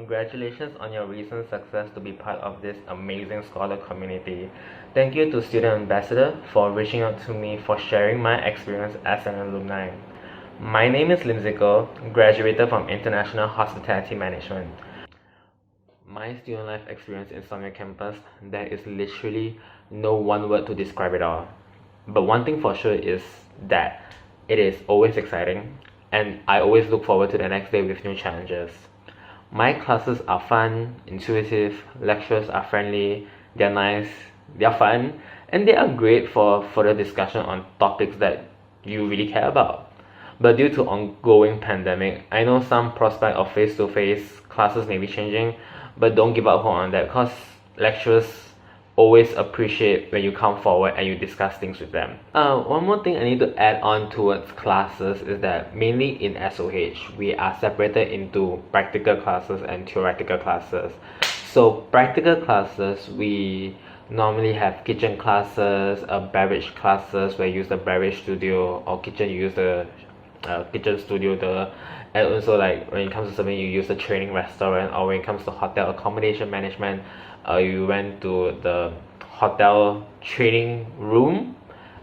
Congratulations on your recent success to be part of this amazing scholar community. Thank you to Student Ambassador for reaching out to me for sharing my experience as an alumni. My name is Lim Zi Koh, graduated from International Hospitality Management. My student life experience in Sunway campus, there is literally no one word to describe it all. But one thing for sure is that it is always exciting, and I always look forward to the next day with new challenges. My classes are fun, intuitive, lecturers are friendly, they're nice, they're fun, and they are great for further discussion on topics that you really care about. But due to ongoing pandemic, I know some prospect of face-to-face classes may be changing, but don't give up hope on that because lecturers always appreciate when you come forward and you discuss things with them. One more thing I need to add on towards classes is that mainly in SOH, we are separated into practical classes and theoretical classes. So practical classes, we normally have kitchen classes, beverage classes where you use the beverage studio, or kitchen you use the kitchen studio, and also like when it comes to serving you use the training restaurant, or when it comes to hotel accommodation management, you went to the hotel training room.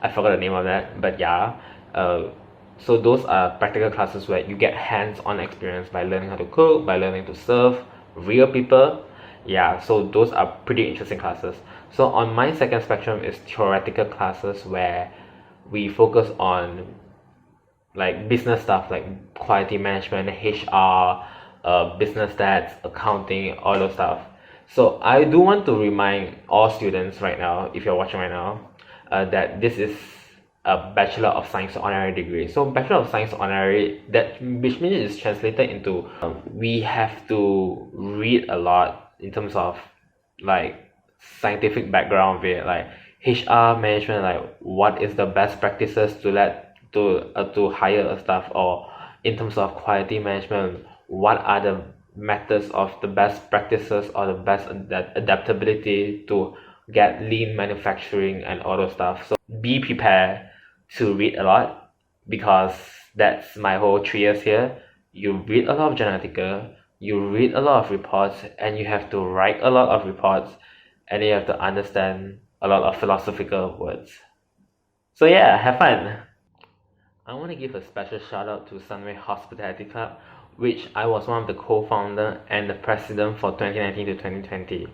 I forgot the name of that, but yeah. So those are practical classes where you get hands-on experience by learning how to cook, by learning to serve real people. Yeah, so those are pretty interesting classes. So on my second spectrum is theoretical classes where we focus on like business stuff like quality management, HR, business stats, accounting, all those stuff. So I do want to remind all students right now, if you're watching right now, that this is a Bachelor of Science honorary degree. So Bachelor of Science honorary, that which means it's translated into we have to read a lot in terms of like scientific background of it, like HR management, like what is the best practices to hire a staff, or in terms of quality management, what are the methods of the best practices or the best adaptability to get lean manufacturing and all those stuff. So be prepared to read a lot, because that's my whole 3 years here. You read a lot of journal article, you read a lot of reports, and you have to write a lot of reports, and you have to understand a lot of philosophical words. So yeah, have fun. I want to give a special shout out to Sunway Hospitality Club, which I was one of the co-founder and the president for 2019 to 2020.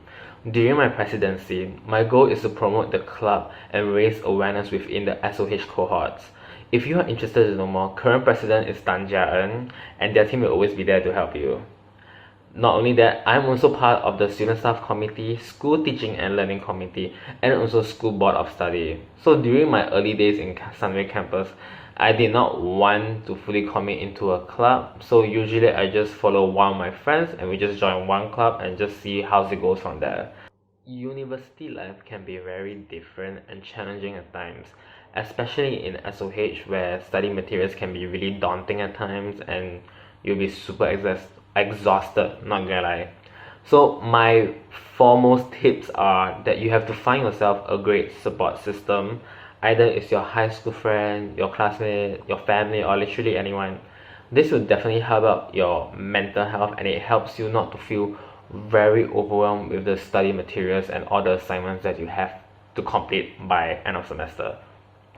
During my presidency, my goal is to promote the club and raise awareness within the SOH cohorts. If you are interested to know more, current president is Tan Jia En, and their team will always be there to help you. Not only that, I'm also part of the student staff committee, school teaching and learning committee, and also school board of study. So during my early days in Sunway campus, I did not want to fully commit into a club, so usually I just follow one of my friends and we just join one club and just see how it goes from there. University life can be very different and challenging at times, especially in SOH where study materials can be really daunting at times and you'll be super exhausted, not gonna lie. So my foremost tips are that you have to find yourself a great support system. Either it's your high school friend, your classmate, your family, or literally anyone. This will definitely help out your mental health, and it helps you not to feel very overwhelmed with the study materials and all the assignments that you have to complete by end of semester.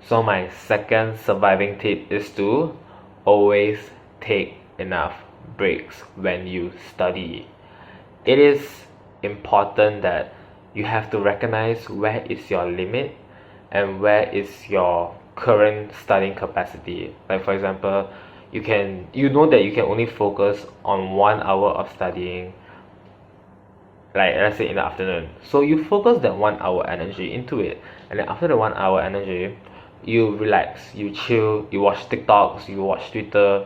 So my second surviving tip is to always take enough breaks when you study. It is important that you have to recognize where is your limit and where is your current studying capacity. Like for example, you know that you can only focus on 1 hour of studying, like let's say in the afternoon. So you focus that 1 hour energy into it, and then after the 1 hour energy, you relax, you chill, you watch TikToks, you watch Twitter,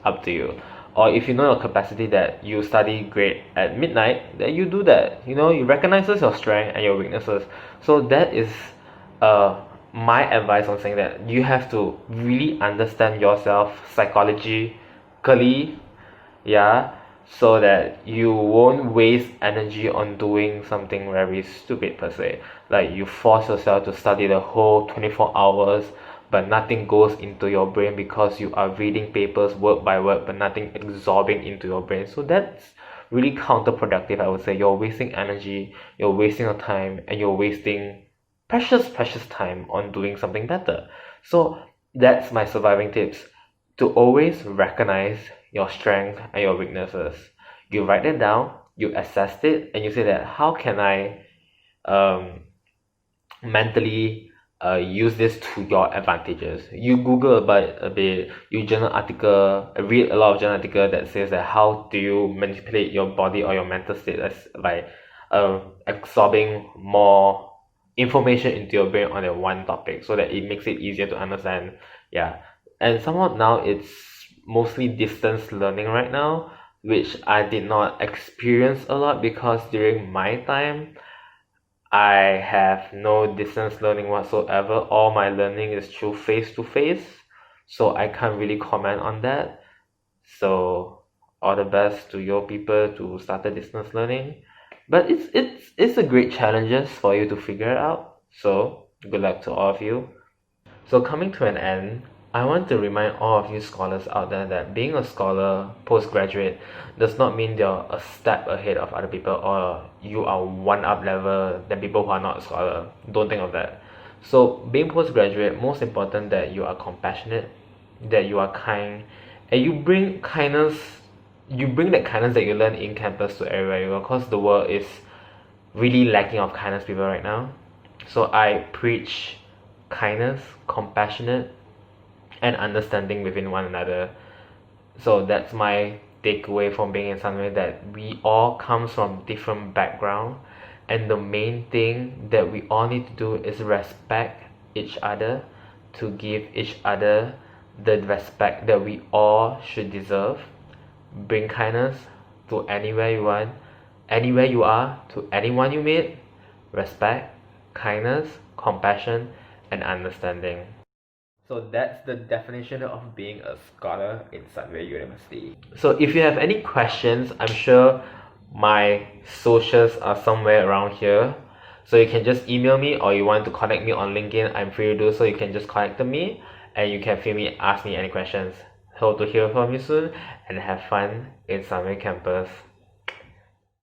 up to you. Or if you know your capacity that you study great at midnight, then you do that. You know, you recognize your strength and your weaknesses. So that is my advice on saying that you have to really understand yourself psychologically, yeah, so that you won't waste energy on doing something very stupid per se. Like you force yourself to study the whole 24 hours, but nothing goes into your brain because you are reading papers word by word, but nothing absorbing into your brain. So that's really counterproductive, I would say. You're wasting energy, you're wasting your time, and you're wasting precious time on doing something better. So that's my surviving tips: to always recognize your strengths and your weaknesses. You write it down, you assess it, and you say that how can I um mentally use this to your advantages. You Google about it a bit, you journal article, read a lot of journal article that says that how do you manipulate your body or your mental state as by absorbing more information into your brain on that one topic, so that it makes it easier to understand. Yeah, and somehow now it's mostly distance learning right now, which I did not experience a lot because during my time I have no distance learning whatsoever. All my learning is through face to face, so I can't really comment on that. So all the best to your people to start the distance learning. But it's a great challenges for you to figure it out. So good luck to all of you. So coming to an end, I want to remind all of you scholars out there that being a scholar postgraduate does not mean you're a step ahead of other people or you are one up level than people who are not a scholar. Don't think of that. So being postgraduate, most important that you are compassionate, that you are kind, and you bring that kindness that you learn in campus to everywhere you go, because the world is really lacking of kindness people right now. So I preach kindness, compassionate, and understanding within one another. So that's my takeaway from being in Sunway, that we all comes from different background, and the main thing that we all need to do is respect each other, to give each other the respect that we all should deserve. Bring kindness to anywhere you want, anywhere you are, to anyone you meet. Respect, kindness, compassion, and understanding. So that's the definition of being a scholar in Sunway University. So if you have any questions, I'm sure my socials are somewhere around here. So you can just email me, or you want to connect me on LinkedIn, I'm free to do so. You can just connect me and you can feel me, ask me any questions. Hope to hear from you soon, and have fun in Sunway campus.